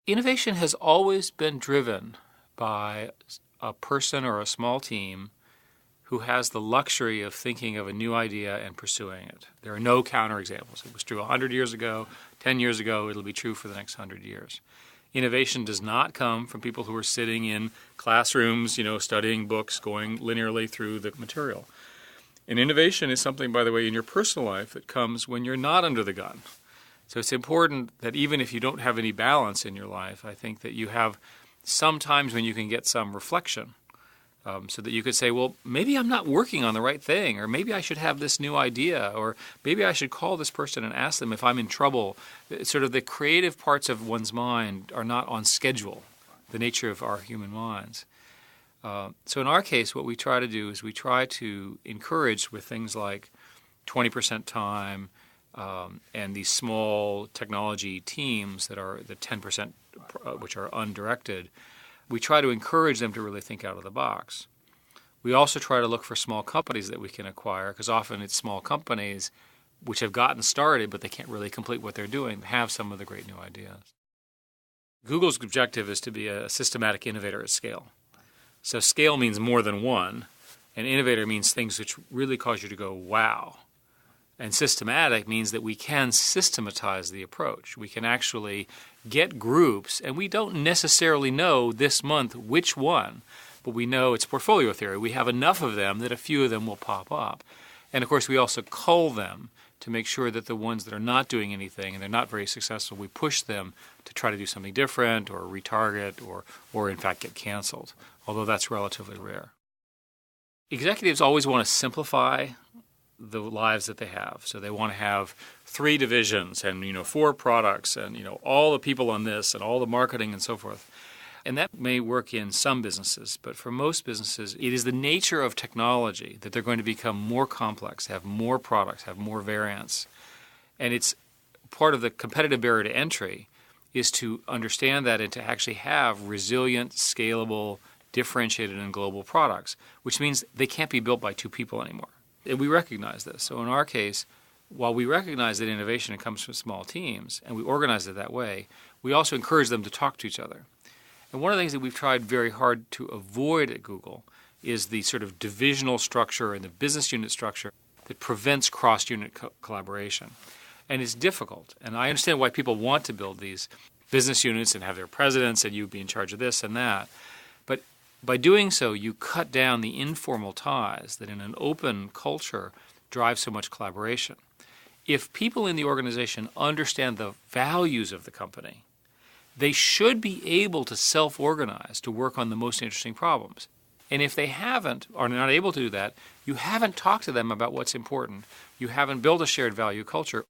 Innovation has always been driven by a person or a small team who has the luxury of thinking of a new idea and pursuing it. There are no counterexamples. It was true 100 years ago, 10 years ago, it'll be true for the next 100 years. Innovation does not come from people who are sitting in classrooms, studying books, going linearly through the material. And innovation is something, by the way, in your personal life that comes when you're not under the gun. So it's important that even if you don't have any balance in your life, I think that you have some times when you can get some reflection. So that you could say, well, maybe I'm not working on the right thing, or maybe I should have this new idea, or maybe I should call this person and ask them if I'm in trouble. Sort of the creative parts of one's mind are not on schedule, the nature of our human minds. So in our case, what we try to do is we try to encourage with things like 20% time and these small technology teams that are the 10% which are undirected. We try to encourage them to really think out of the box. We also try to look for small companies that we can acquire, because often it's small companies which have gotten started, but they can't really complete what they're doing, have some of the great new ideas. Google's objective is to be a systematic innovator at scale. So scale means more than one, and innovator means things which really cause you to go, wow. And systematic means that we can systematize the approach. We can actually get groups, and we don't necessarily know this month which one, but we know it's portfolio theory. We have enough of them that a few of them will pop up. And of course, we also cull them to make sure that the ones that are not doing anything and they're not very successful, we push them to try to do something different or retarget or in fact get canceled, although that's relatively rare. Executives always want to simplify the lives that they have. So they want to have 3 divisions and 4 products and all the people on this and all the marketing and so forth. And that may work in some businesses, but for most businesses, it is the nature of technology that they're going to become more complex, have more products, have more variants. And it's part of the competitive barrier to entry is to understand that and to actually have resilient, scalable, differentiated, and global products, which means they can't be built by 2 people anymore. And we recognize this. So in our case, while we recognize that innovation comes from small teams, and we organize it that way, we also encourage them to talk to each other. And one of the things that we've tried very hard to avoid at Google is the sort of divisional structure and the business unit structure that prevents cross-unit collaboration. And it's difficult. And I understand why people want to build these business units and have their presidents and you be in charge of this and that. But by doing so, you cut down the informal ties that in an open culture drive so much collaboration. If people in the organization understand the values of the company, they should be able to self-organize to work on the most interesting problems. And if they haven't, or are not able to do that, you haven't talked to them about what's important. You haven't built a shared value culture,